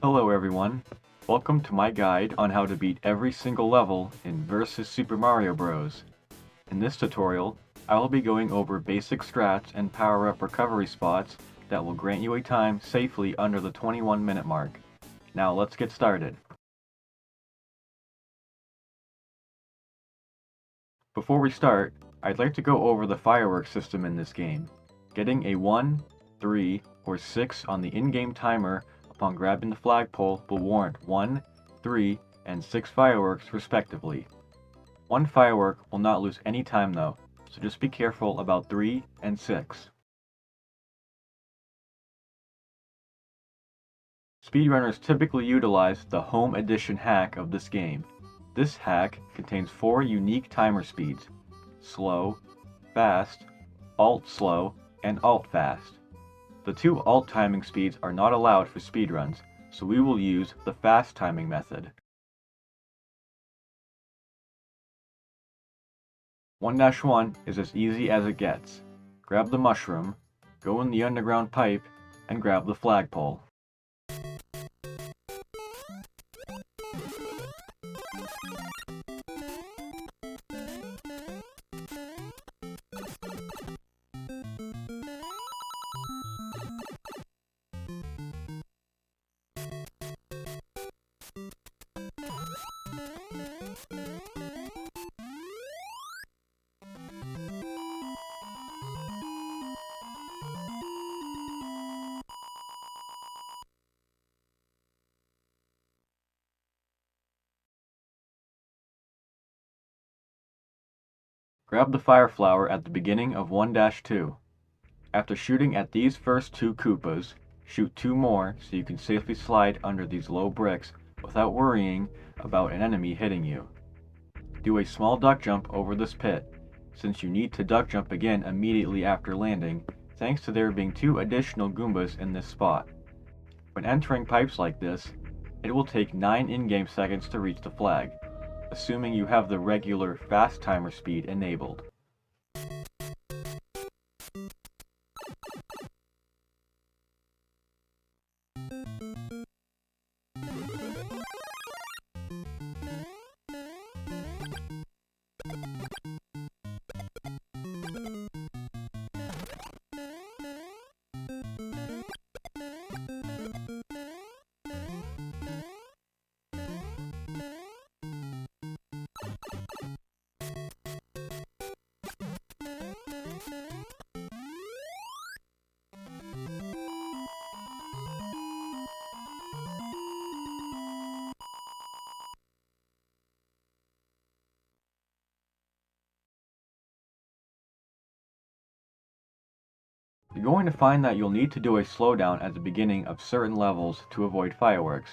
Hello everyone, welcome to my guide on how to beat every single level in Versus Super Mario Bros. In this tutorial, I will be going over basic strats and power-up recovery spots that will grant you a time safely under the 21-minute mark. Now let's get started. Before we start, I'd like to go over the fireworks system in this game. Getting a 1, 3, or 6 on the in-game timer upon grabbing the flagpole will warrant 1, 3, and 6 fireworks respectively. One firework will not lose any time though, so just be careful about 3 and 6. Speedrunners typically utilize the Home Edition hack of this game. This hack contains 4 unique timer speeds: slow, fast, alt-slow, and alt-fast. The 2 alt timing speeds are not allowed for speedruns, so we will use the fast timing method. 1-1 is as easy as it gets. Grab the mushroom, go in the underground pipe, and grab the flagpole. Grab the fire flower at the beginning of 1-2. After shooting at these first 2 Koopas, shoot 2 more so you can safely slide under these low bricks without worrying about an enemy hitting you. Do a small duck jump over this pit, since you need to duck jump again immediately after landing, thanks to there being 2 additional Goombas in this spot. When entering pipes like this, it will take 9 in-game seconds to reach the flag, assuming you have the regular fast timer speed enabled. You're going to find that you'll need to do a slowdown at the beginning of certain levels to avoid fireworks.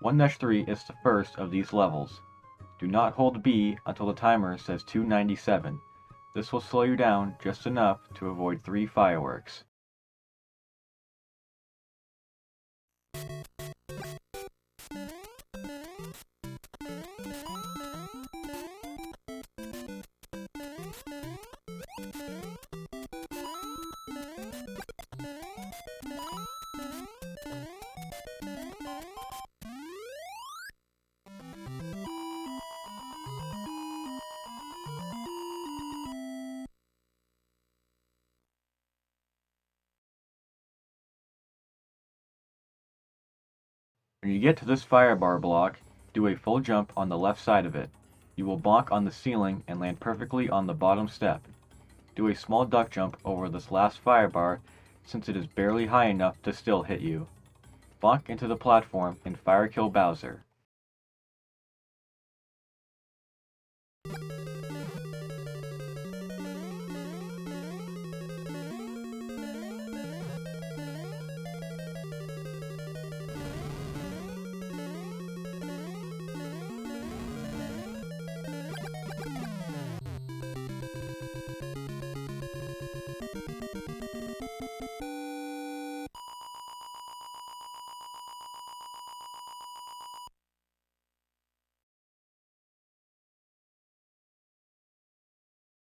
1-3 is the first of these levels. Do not hold B until the timer says 297. This will slow you down just enough to avoid 3 fireworks. When you get to this firebar block, do a full jump on the left side of it. You will bonk on the ceiling and land perfectly on the bottom step. Do a small duck jump over this last firebar since it is barely high enough to still hit you. Bonk into the platform and fire kill Bowser.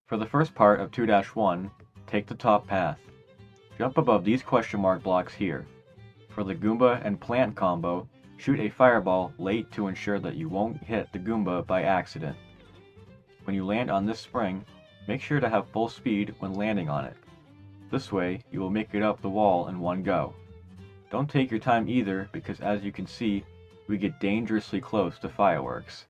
For the first part of 2-1, take the top path. Jump above these question mark blocks here. For the Goomba and Plant combo, Shoot a fireball late to ensure that you won't hit the Goomba by accident. When you land on this spring, make sure to have full speed when landing on it. This way, you will make it up the wall in one go. Don't take your time either, because as you can see, we get dangerously close to fireworks.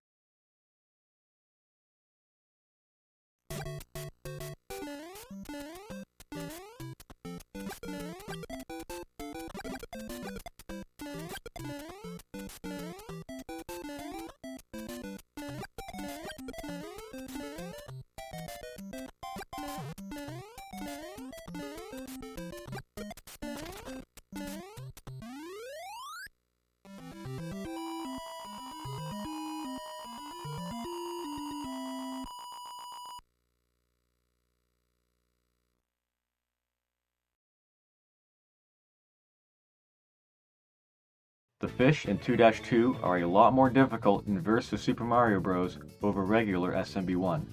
The fish in 2-2 are a lot more difficult in Versus Super Mario Bros. Over regular SMB1.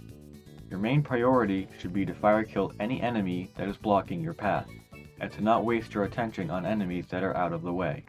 Your main priority should be to fire kill any enemy that is blocking your path, and to not waste your attention on enemies that are out of the way.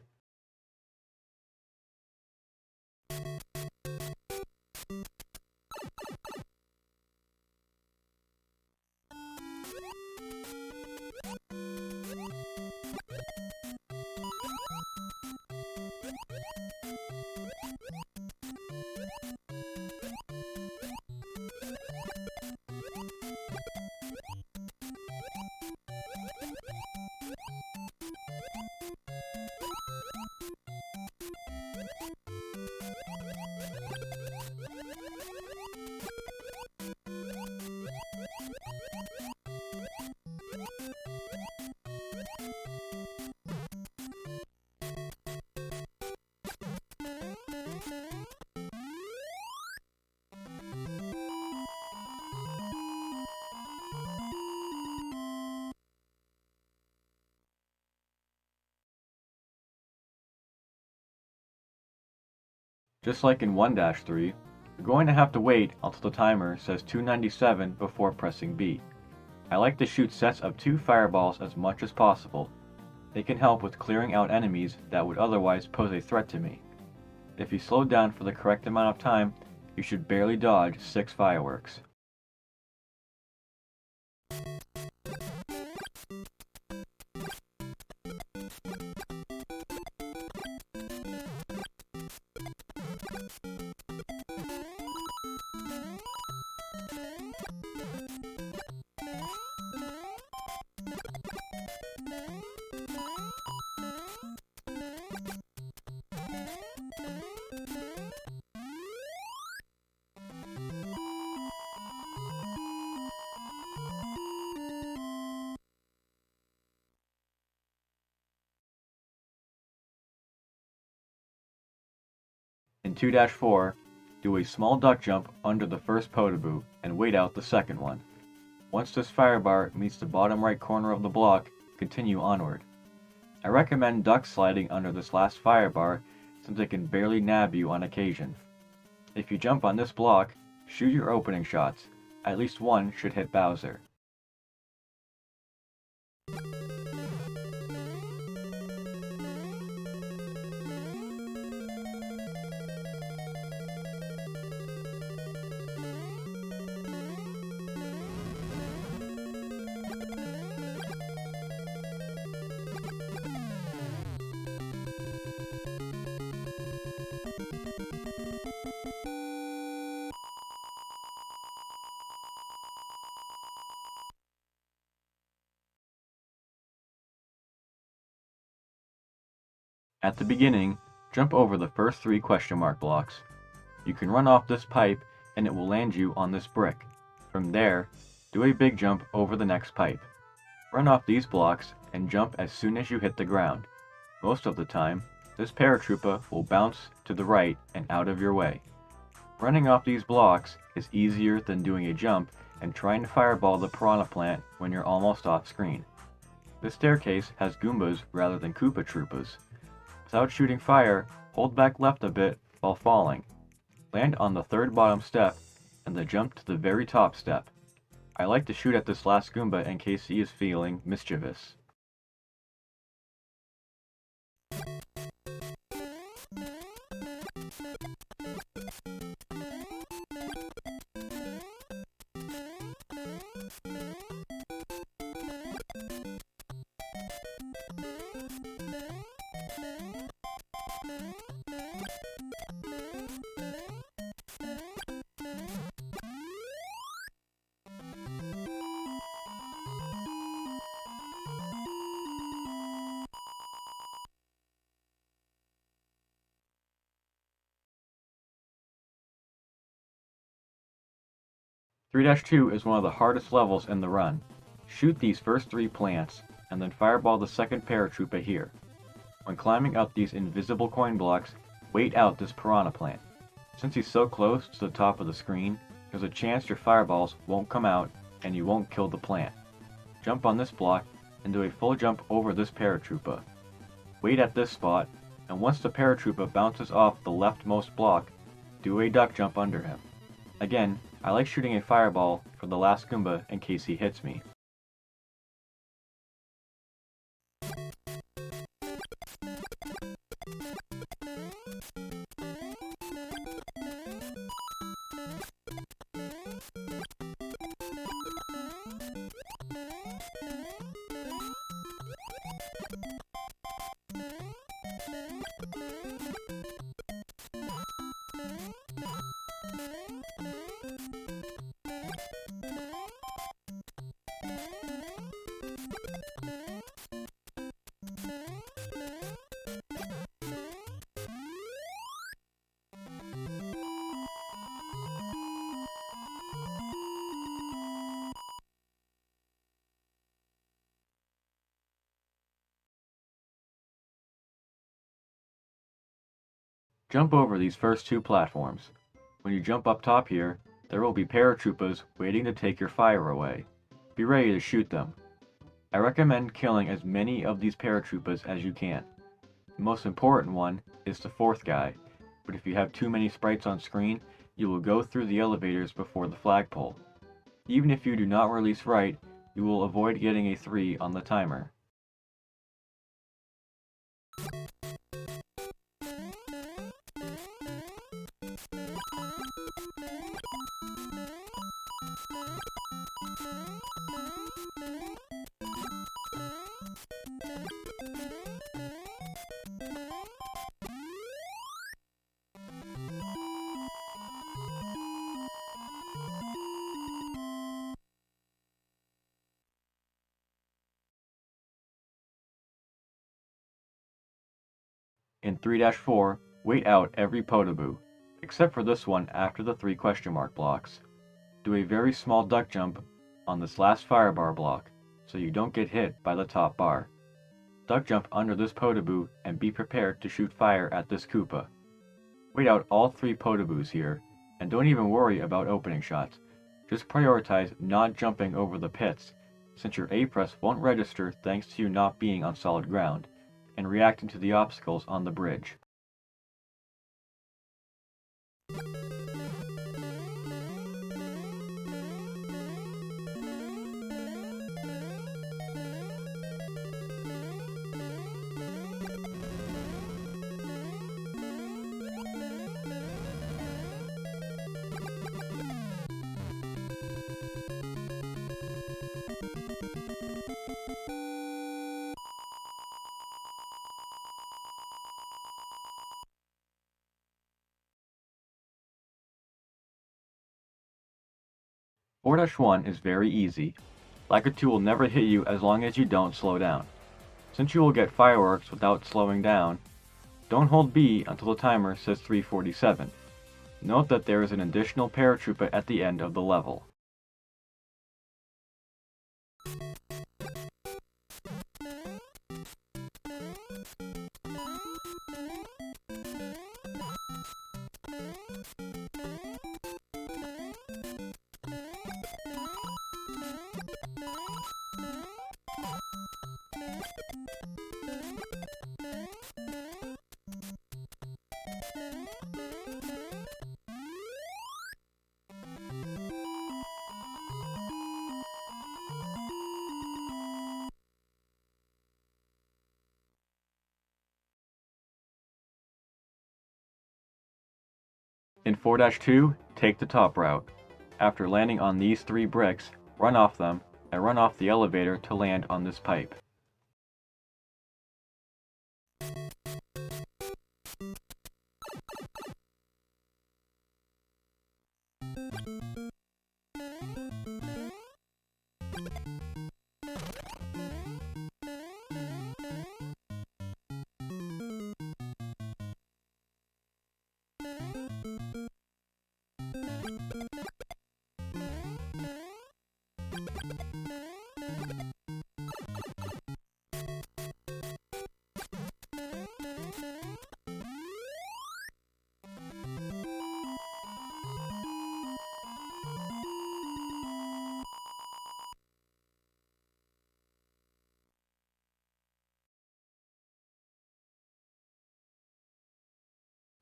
Just like in 1-3, you're going to have to wait until the timer says 297 before pressing B. I like to shoot sets of 2 fireballs as much as possible. They can help with clearing out enemies that would otherwise pose a threat to me. If you slow down for the correct amount of time, you should barely dodge 6 fireworks. In 2-4, do a small duck jump under the first Podoboo and wait out the second one. Once this firebar meets the bottom right corner of the block, continue onward. I recommend duck sliding under this last firebar since it can barely nab you on occasion. If you jump on this block, shoot your opening shots. At least one should hit Bowser. At the beginning, jump over the first 3 question mark blocks. You can run off this pipe and it will land you on this brick. From there, do a big jump over the next pipe. Run off these blocks and jump as soon as you hit the ground. Most of the time, this paratroopa will bounce to the right and out of your way. Running off these blocks is easier than doing a jump and trying to fireball the piranha plant when you're almost off screen. This staircase has Goombas rather than Koopa Troopas. Without shooting fire, hold back left a bit while falling. Land on the third bottom step and then jump to the very top step. I like to shoot at this last Goomba in case he is feeling mischievous. 3-2 is one of the hardest levels in the run. Shoot these first 3 plants, and then fireball the second paratroopa here. When climbing up these invisible coin blocks, wait out this piranha plant. Since he's so close to the top of the screen, there's a chance your fireballs won't come out and you won't kill the plant. Jump on this block and do a full jump over this paratroopa. Wait at this spot, and once the paratroopa bounces off the leftmost block, do a duck jump under him. Again, I like shooting a fireball for the last Goomba in case he hits me. Jump over these first 2 platforms. When you jump up top here, there will be paratroopas waiting to take your fire away. Be ready to shoot them. I recommend killing as many of these paratroopas as you can. The most important one is the 4th guy, but if you have too many sprites on screen, you will go through the elevators before the flagpole. Even if you do not release right, you will avoid getting a 3 on the timer. In 3-4, wait out every Podoboo, except for this one after the 3 question mark blocks. Do a very small duck jump on this last firebar block, so you don't get hit by the top bar. Duck jump under this Podoboo and be prepared to shoot fire at this Koopa. Wait out all 3 Podoboos here, and don't even worry about opening shots. Just prioritize not jumping over the pits, since your A press won't register thanks to you not being on solid ground, and reacting to the obstacles on the bridge. Four-1 is very easy. Lakitu will never hit you as long as you don't slow down. Since you will get fireworks without slowing down, don't hold B until the timer says 347. Note that there is an additional paratroopa at the end of the level. In 4-2, take the top route. After landing on these 3 bricks, run off them, and run off the elevator to land on this pipe.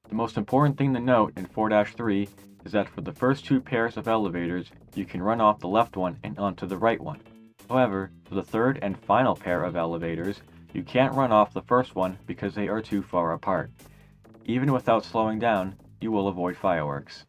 The most important thing to note in 4-3 is that for the first 2 pairs of elevators, you can run off the left one and onto the right one. However, for the third and final pair of elevators, you can't run off the first one because they are too far apart. Even without slowing down, you will avoid fireworks.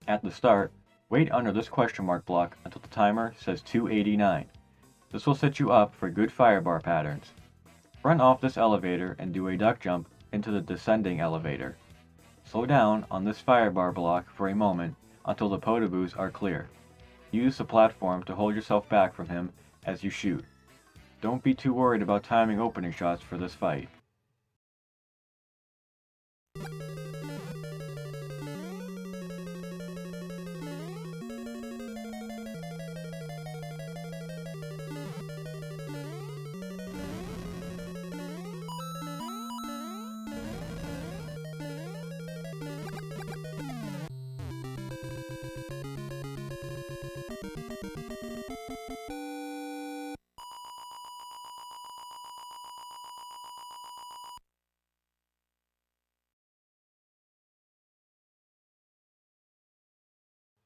At the start, wait under this question mark block until the timer says 289. This will set you up for good firebar patterns. Run off this elevator and do a duck jump into the descending elevator. Slow down on this firebar block for a moment until the potaboos are clear. Use the platform to hold yourself back from him as you shoot. Don't be too worried about timing opening shots for this fight.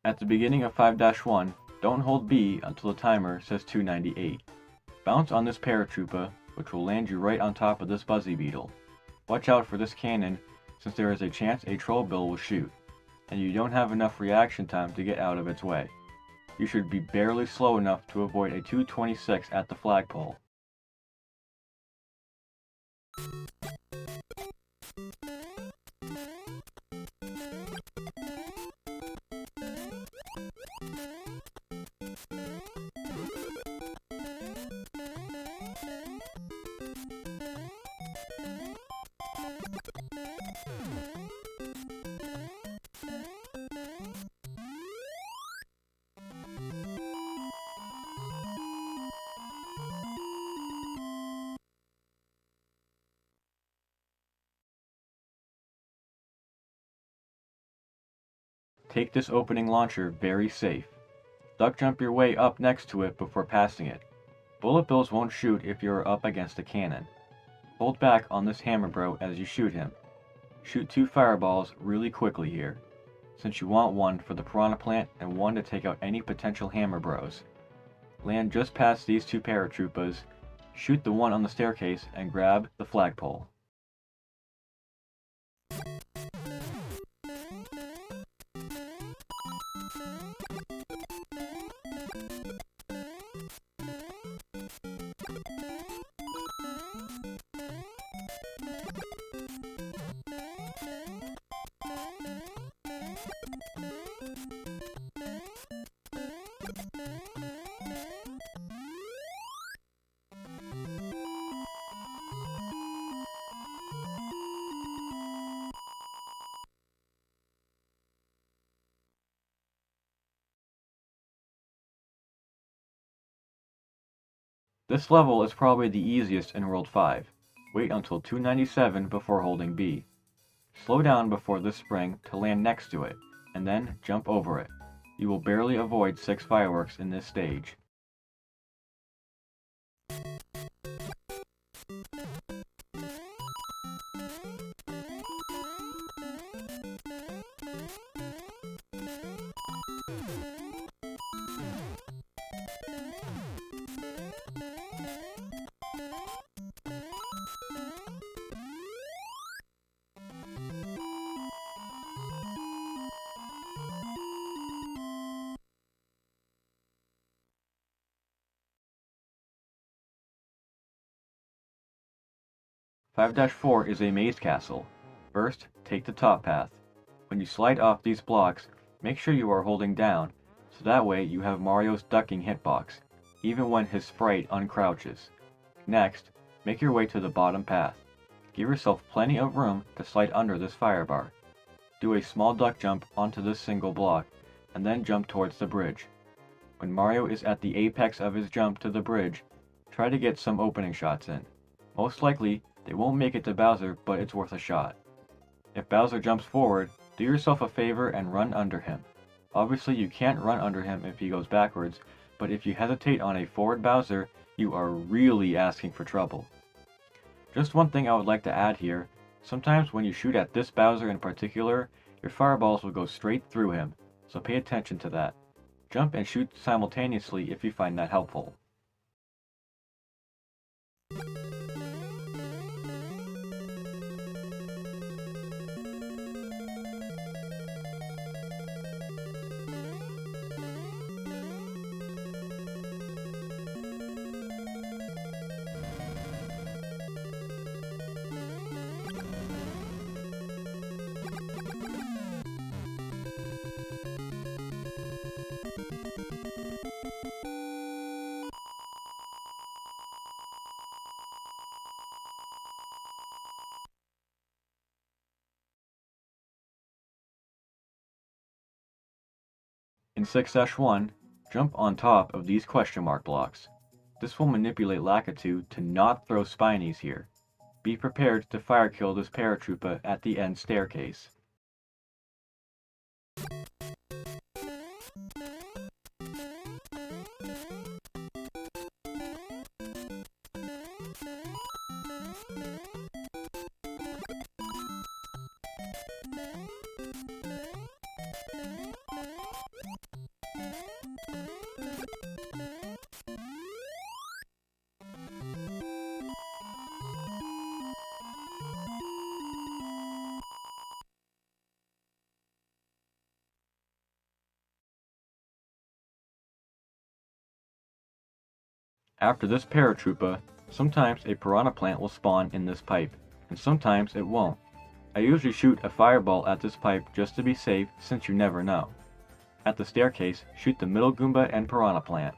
At the beginning of 5-1, don't hold B until the timer says 298. Bounce on this paratroopa, which will land you right on top of this buzzy beetle. Watch out for this cannon, since there is a chance a troll bill will shoot, and you don't have enough reaction time to get out of its way. You should be barely slow enough to avoid a 226 at the flagpole. Take this opening launcher very safe. Duck jump your way up next to it before passing it. Bullet bills won't shoot if you are up against a cannon. Hold back on this hammer bro as you shoot him. Shoot 2 fireballs really quickly here, since you want one for the piranha plant and one to take out any potential hammer bros. Land just past these 2 paratroopas, shoot the one on the staircase, and grab the flagpole. This level is probably the easiest in World 5. Wait until 297 before holding B. Slow down before this spring to land next to it, and then jump over it. You will barely avoid 6 fireworks in this stage. Five 4 is a maze castle. First, take the top path. When you slide off these blocks, make sure you are holding down, so that way you have Mario's ducking hitbox, even when his sprite uncrouches. Next, make your way to the bottom path. Give yourself plenty of room to slide under this fire bar. Do a small duck jump onto this single block, and then jump towards the bridge. When Mario is at the apex of his jump to the bridge, try to get some opening shots in. Most likely, they won't make it to Bowser, but it's worth a shot. If Bowser jumps forward, do yourself a favor and run under him. Obviously you can't run under him if he goes backwards, but if you hesitate on a forward Bowser, you are really asking for trouble. Just one thing I would like to add here, sometimes when you shoot at this Bowser in particular, your fireballs will go straight through him, so pay attention to that. Jump and shoot simultaneously if you find that helpful. In 6-1, jump on top of these question mark blocks. This will manipulate Lakitu to not throw Spinies here. Be prepared to fire kill this paratroopa at the end staircase. After this paratroopa, sometimes a piranha plant will spawn in this pipe, and sometimes it won't. I usually shoot a fireball at this pipe just to be safe since you never know. At the staircase, shoot the middle Goomba and piranha plant.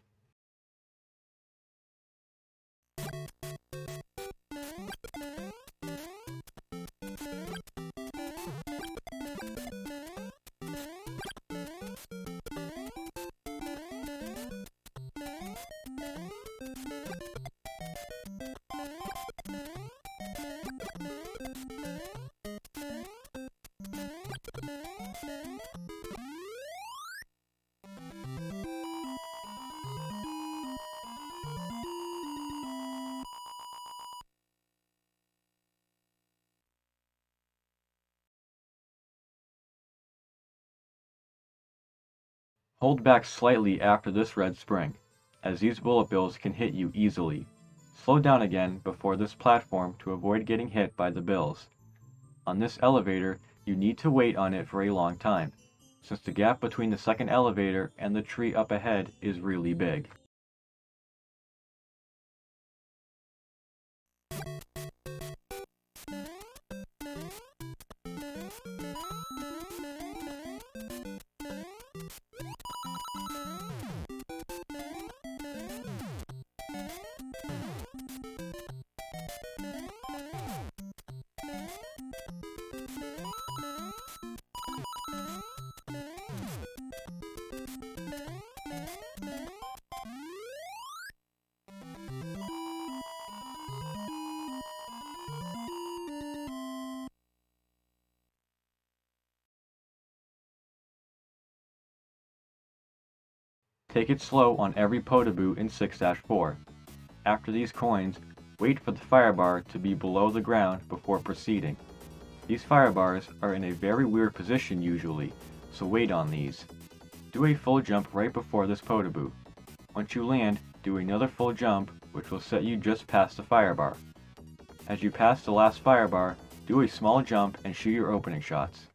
Hold back slightly after this red spring, as these bullet bills can hit you easily. Slow down again before this platform to avoid getting hit by the bills. On this elevator, you need to wait on it for a long time, since the gap between the second elevator and the tree up ahead is really big. Take it slow on every potaboo in 6-4. After these coins, wait for the fire bar to be below the ground before proceeding. These fire bars are in a very weird position usually, so wait on these. Do a full jump right before this potaboo. Once you land, do another full jump, which will set you just past the fire bar. As you pass the last fire bar, do a small jump and shoot your opening shots.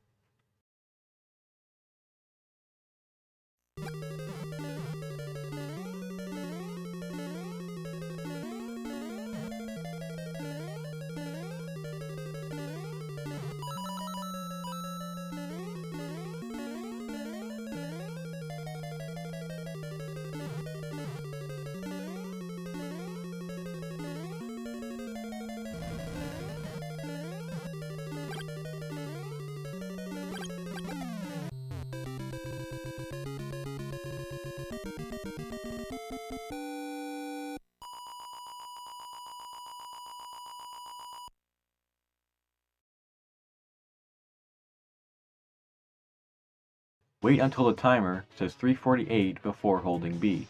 Wait until the timer says 3:48 before holding B.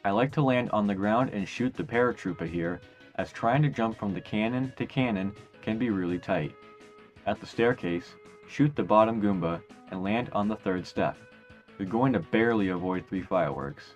I like to land on the ground and shoot the paratrooper here, as trying to jump from the cannon to cannon can be really tight. At the staircase, shoot the bottom Goomba and land on the third step. You're going to barely avoid 3 fireworks.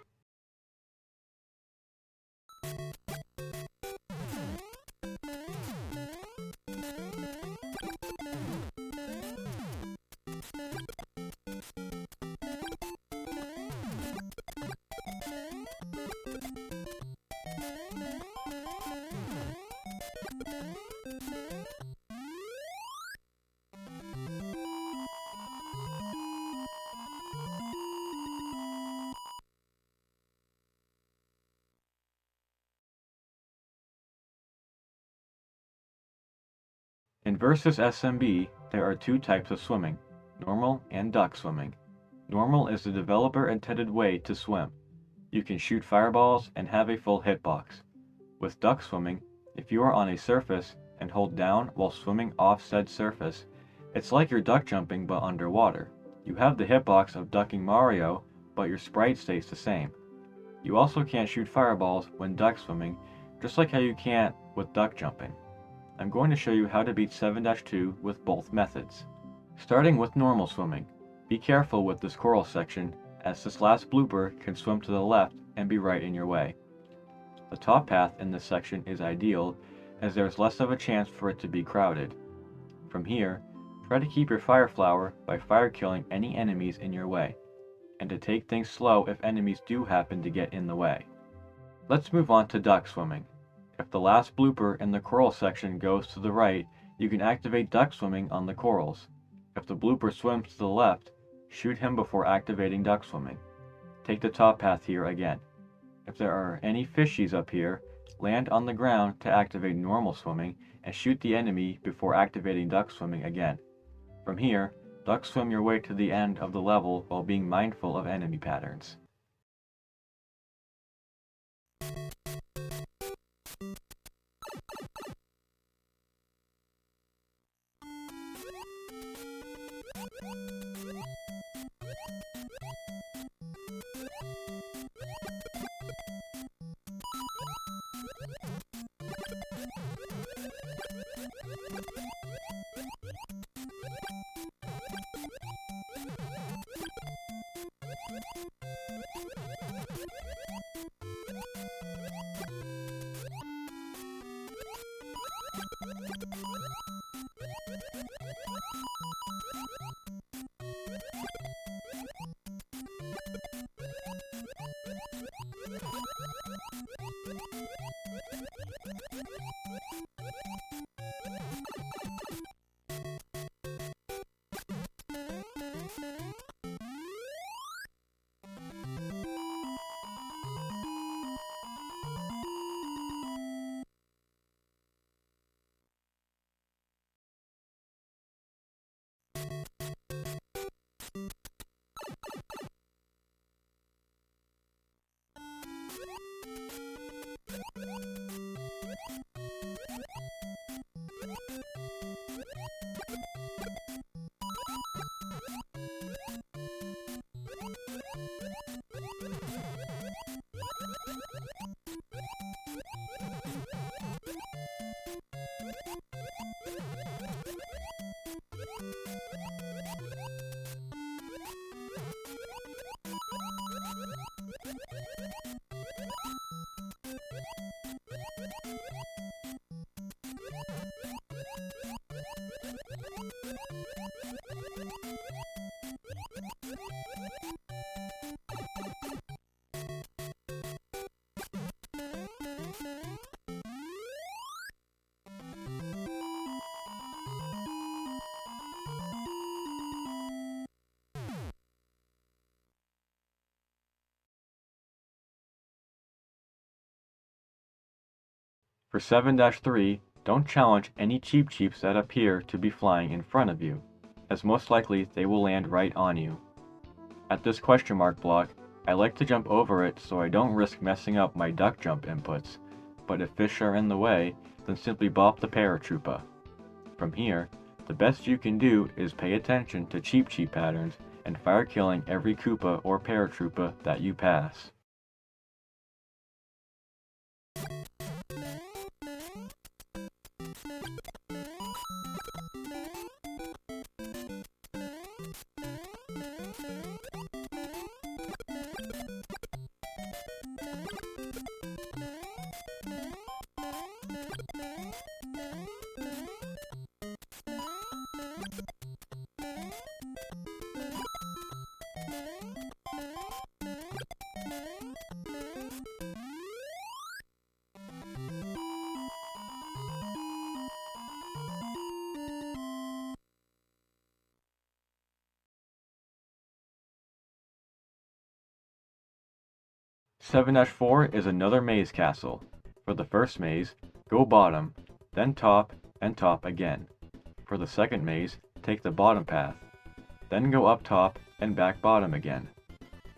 In Versus SMB, there are 2 types of swimming, normal and duck swimming. Normal is the developer-intended way to swim. You can shoot fireballs and have a full hitbox. With duck swimming, if you are on a surface and hold down while swimming off said surface, it's like you're duck jumping but underwater. You have the hitbox of ducking Mario, but your sprite stays the same. You also can't shoot fireballs when duck swimming, just like how you can't with duck jumping. I'm going to show you how to beat 7-2 with both methods. Starting with normal swimming. Be careful with this coral section, as this last blooper can swim to the left and be right in your way. The top path in this section is ideal, as there is less of a chance for it to be crowded. From here, try to keep your fire flower by fire killing any enemies in your way, and to take things slow if enemies do happen to get in the way. Let's move on to duck swimming. If the last blooper in the coral section goes to the right, you can activate duck swimming on the corals. If the blooper swims to the left, shoot him before activating duck swimming. Take the top path here again. If there are any fishies up here, land on the ground to activate normal swimming and shoot the enemy before activating duck swimming again. From here, duck swim your way to the end of the level while being mindful of enemy patterns. For 7-3, don't challenge any Cheep Cheeps that appear to be flying in front of you, as most likely they will land right on you. At this question mark block, I like to jump over it so I don't risk messing up my duck jump inputs, but if fish are in the way, then simply bop the paratroopa. From here, the best you can do is pay attention to Cheep Cheep patterns and fire killing every Koopa or paratroopa that you pass. Seven 4 is another maze castle. For the first maze, go bottom, then top, and top again. For the second maze, take the bottom path, then go up top and back bottom again.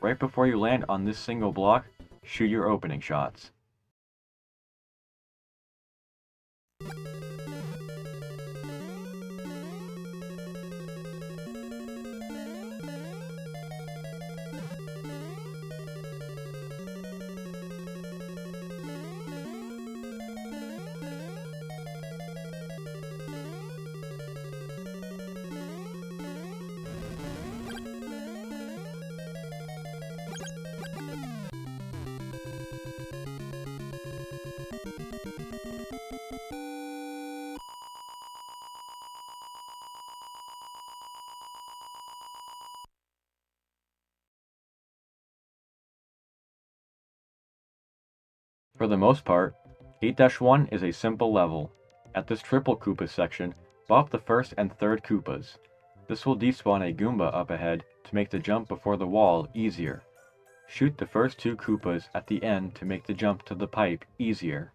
Right before you land on this single block, shoot your opening shots. For the most part, 8-1 is a simple level. At this triple Koopa section, bop the first and third Koopas. This will despawn a Goomba up ahead to make the jump before the wall easier. Shoot the first two Koopas at the end to make the jump to the pipe easier.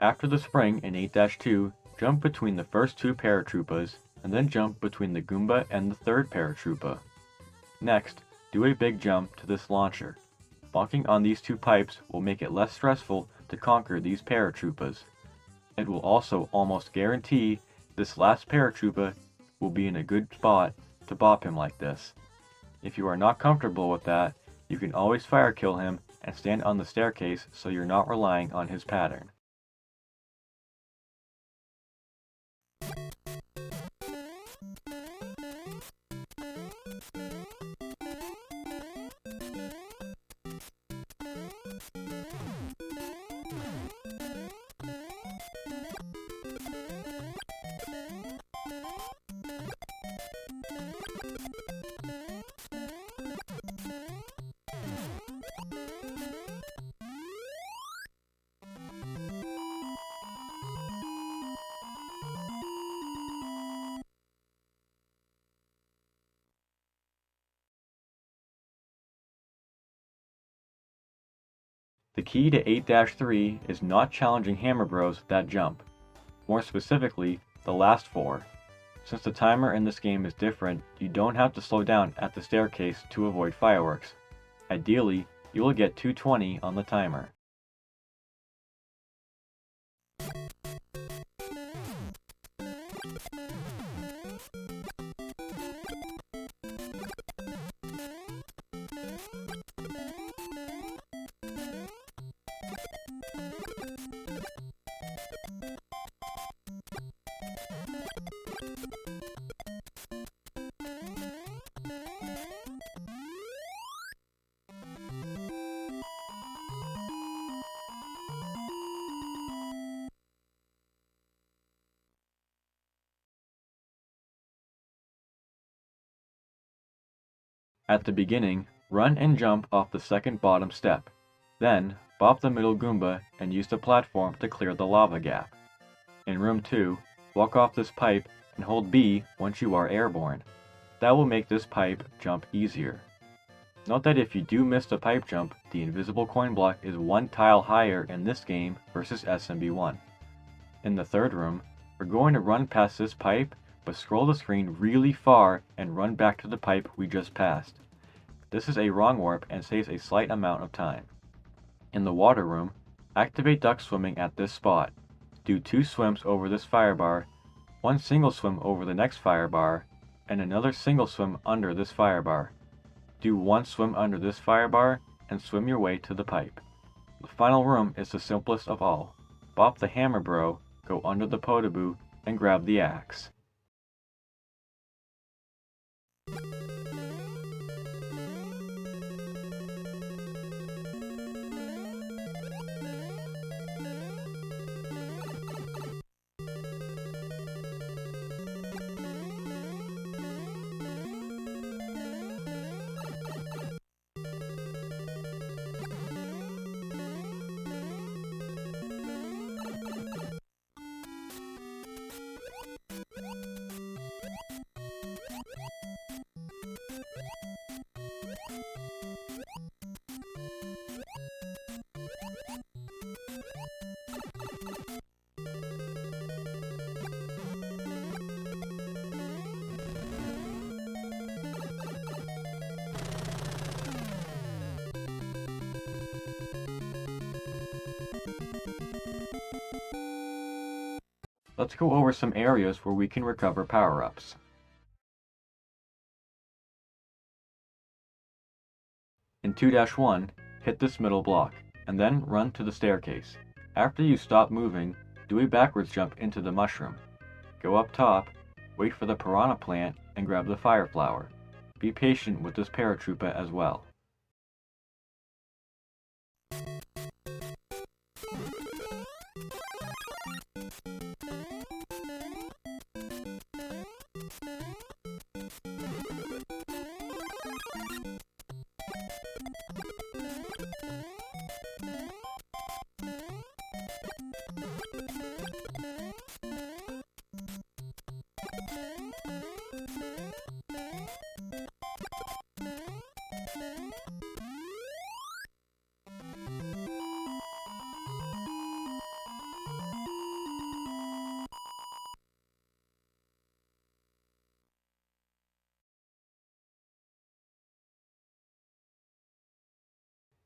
After the spring in 8-2, jump between the first two paratroopas, and then jump between the Goomba and the third paratroopa. Next, do a big jump to this launcher. Bonking on these two pipes will make it less stressful to conquer these paratroopas. It will also almost guarantee this last paratroopa will be in a good spot to bop him like this. If you are not comfortable with that, you can always fire kill him and stand on the staircase so you're not relying on his pattern. The key to 8-3 is not challenging Hammer Bros that jump. More specifically, the last four. Since the timer in this game is different, you don't have to slow down at the staircase to avoid fireworks. Ideally, you will get 220 on the timer. At the beginning, run and jump off the second bottom step. Then, bop the middle Goomba and use the platform to clear the lava gap. In room 2, walk off this pipe and hold B once you are airborne. That will make this pipe jump easier. Note that if you do miss the pipe jump, the invisible coin block is one tile higher in this game versus SMB1. In the third room, we're going to run past this pipe, but scroll the screen really far and run back to the pipe we just passed. This is a wrong warp and saves a slight amount of time. In the water room, activate duck swimming at this spot. Do 2 swims over this firebar, 1 single swim over the next firebar, and another single swim under this firebar. Do 1 swim under this firebar, and swim your way to the pipe. The final room is the simplest of all. Bop the hammer bro, go under the Podoboo, and grab the axe. Let's go over some areas where we can recover power-ups. In 2-1, hit this middle block, and then run to the staircase. After you stop moving, do a backwards jump into the mushroom. Go up top, wait for the piranha plant, and grab the fire flower. Be patient with this paratroopa as well.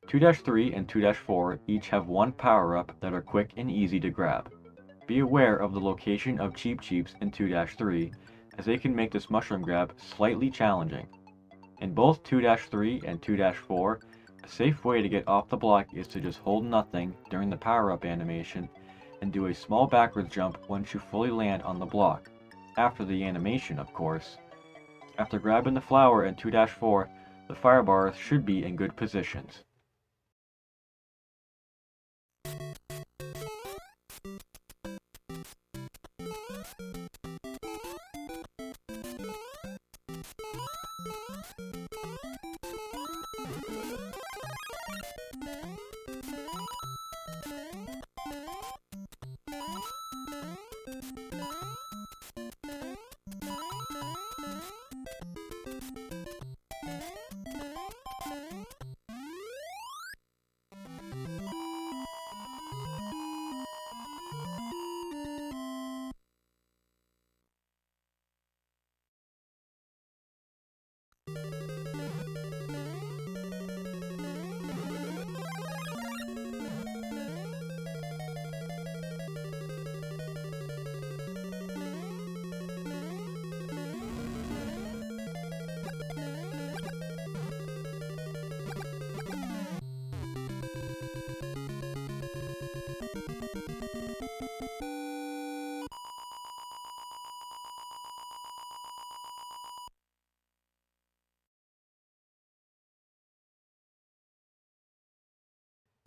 (2-3) and (2-4) each have 1 power-up that are quick and easy to grab. Be aware of the location of Cheep Cheeps in 2-3, as they can make this mushroom grab slightly challenging. In both 2-3 and 2-4, a safe way to get off the block is to just hold nothing during the power-up animation and do a small backwards jump once you fully land on the block, after the animation of course. After grabbing the flower in 2-4, the fire bars should be in good positions.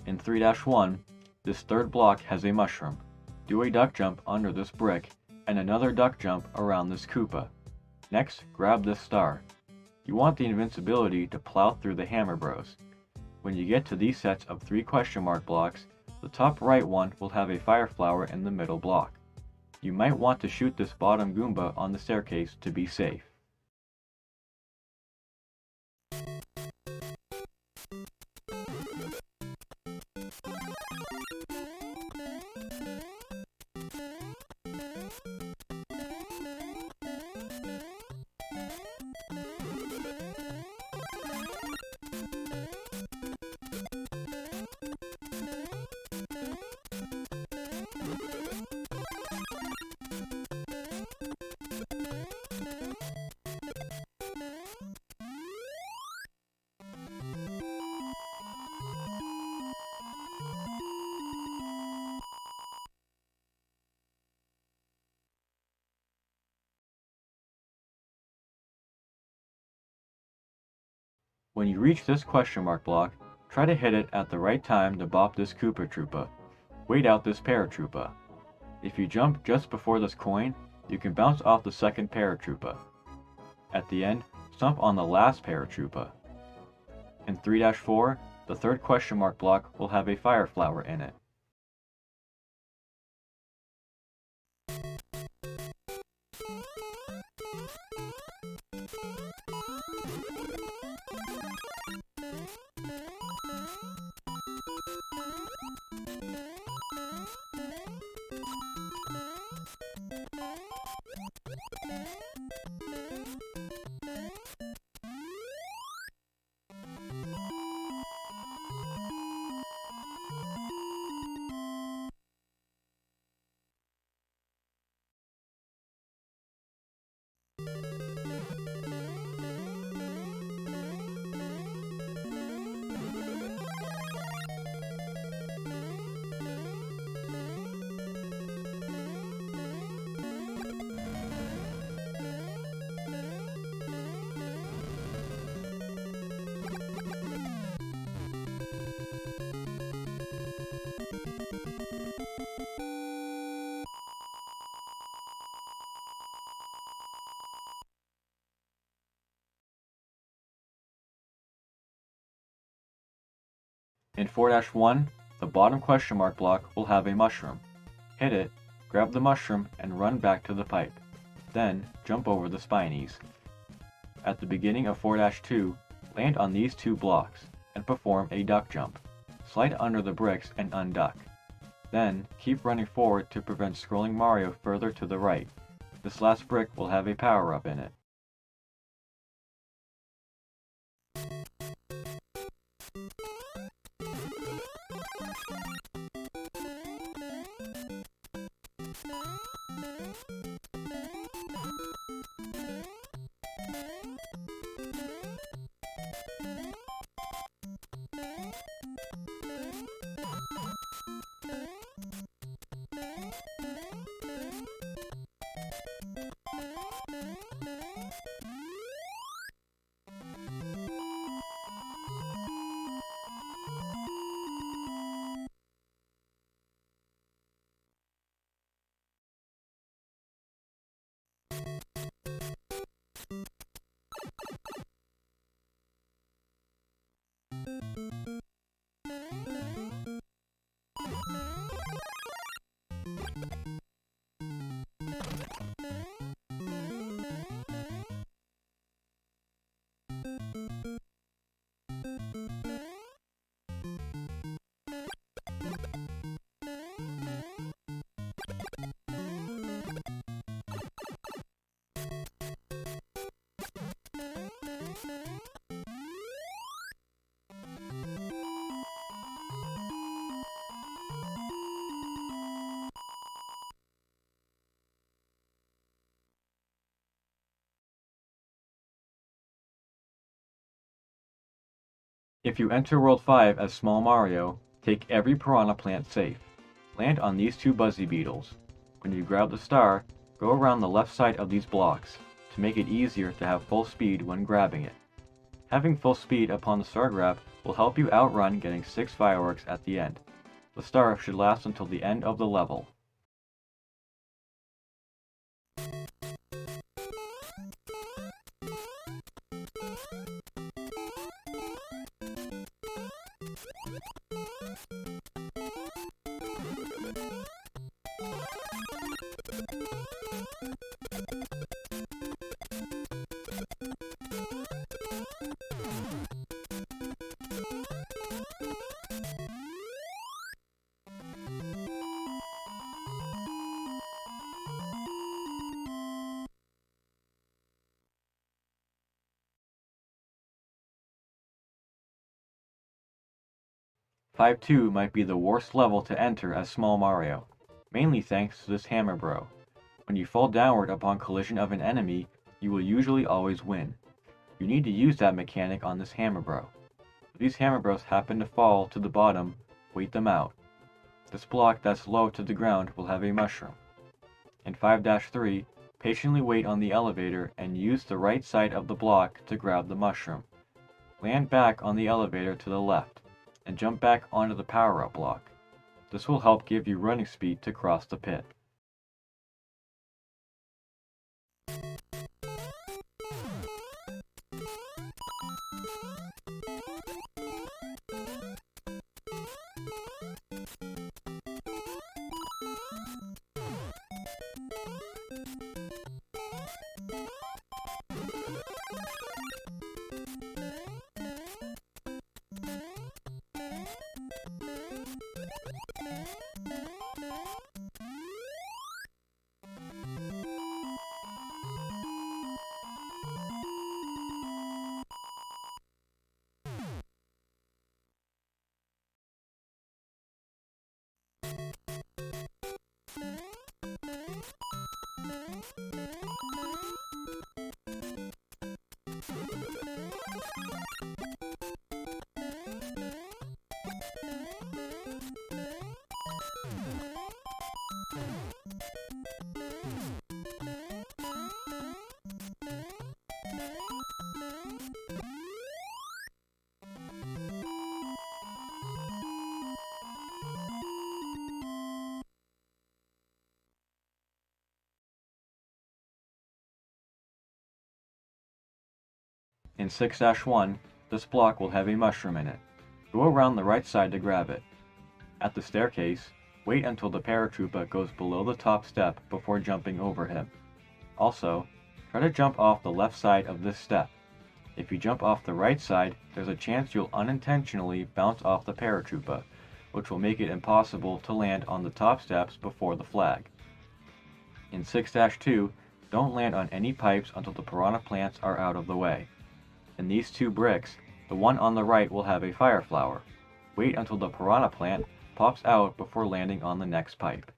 In 3-1, this third block has a mushroom. Do a duck jump under this brick, and another duck jump around this Koopa. Next, grab this star. You want the invincibility to plow through the Hammer Bros. When you get to these sets of 3 question mark blocks, the top right one will have a fire flower in the middle block. You might want to shoot this bottom Goomba on the staircase to be safe. When you reach this question mark block, try to hit it at the right time to bop this Koopa Troopa. Wait out this Paratroopa. If you jump just before this coin, you can bounce off the second Paratroopa. At the end, stomp on the last Paratroopa. In 3-4, the third question mark block will have a fire flower in it. In 4-1, the bottom question mark block will have a mushroom. Hit it, grab the mushroom, and run back to the pipe. Then, jump over the spinies. At the beginning of 4-2, land on these 2 blocks, and perform a duck jump. Slide under the bricks and unduck. Then, keep running forward to prevent scrolling Mario further to the right. This last brick will have a power-up in it. If you enter World 5 as Small Mario, take every Piranha Plant safe. Land on these 2 Buzzy Beetles. When you grab the star, go around the left side of these blocks, to make it easier to have full speed when grabbing it. Having full speed upon the star grab will help you outrun getting 6 fireworks at the end. The star should last until the end of the level. 5-2 might be the worst level to enter as Small Mario, mainly thanks to this hammer bro. When you fall downward upon collision of an enemy, you will usually always win. You need to use that mechanic on this hammer bro. If these hammer bros happen to fall to the bottom, wait them out. This block that's low to the ground will have a mushroom. In 5-3, patiently wait on the elevator and use the right side of the block to grab the mushroom. Land back on the elevator to the left, and jump back onto the power-up block. This will help give you running speed to cross the pit. In 6-1, this block will have a mushroom in it. Go around the right side to grab it. At the staircase, wait until the paratroopa goes below the top step before jumping over him. Also, try to jump off the left side of this step. If you jump off the right side, there's a chance you'll unintentionally bounce off the paratroopa, which will make it impossible to land on the top steps before the flag. In 6-2, don't land on any pipes until the piranha plants are out of the way. In these two bricks, the one on the right will have a fire flower. Wait until the piranha plant pops out before landing on the next pipe.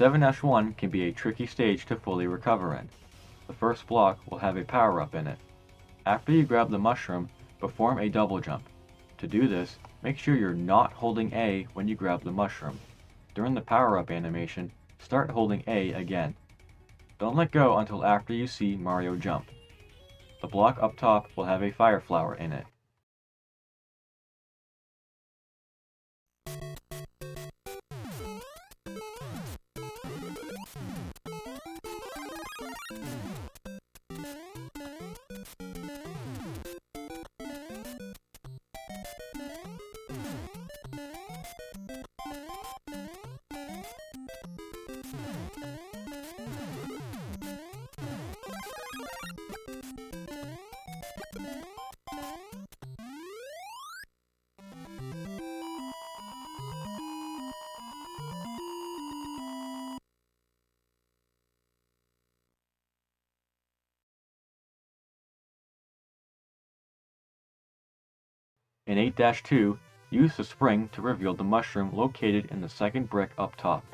Seven one can be a tricky stage to fully recover in. The first block will have a power-up in it. After you grab the mushroom, perform a double jump. To do this, make sure you're not holding A when you grab the mushroom. During the power-up animation, start holding A again. Don't let go until after you see Mario jump. The block up top will have a fire flower in it. In 8-2, use the spring to reveal the mushroom located in the second brick up top.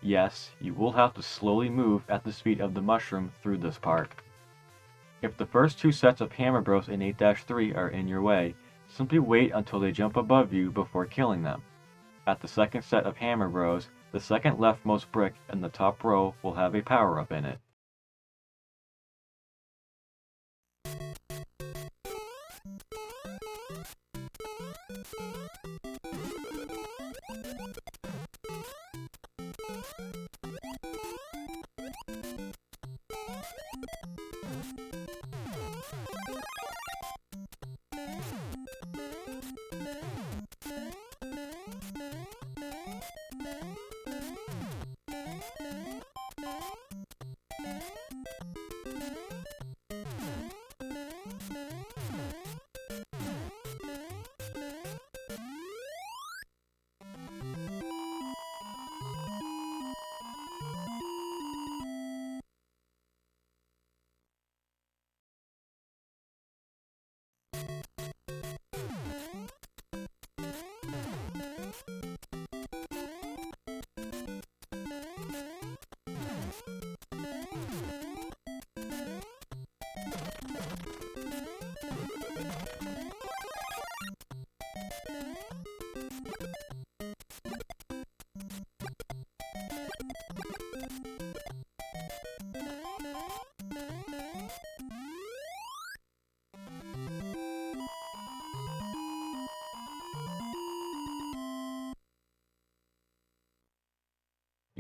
Yes, you will have to slowly move at the speed of the mushroom through this part. If the first two sets of hammer bros in 8-3 are in your way, simply wait until they jump above you before killing them. At the second set of hammer bros, the second leftmost brick in the top row will have a power-up in it.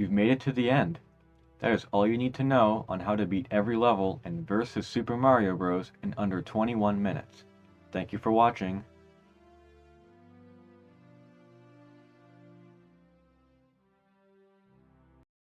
You've made it to the end. That is all you need to know on how to beat every level in Versus Super Mario Bros. In under 21 minutes. Thank you for watching.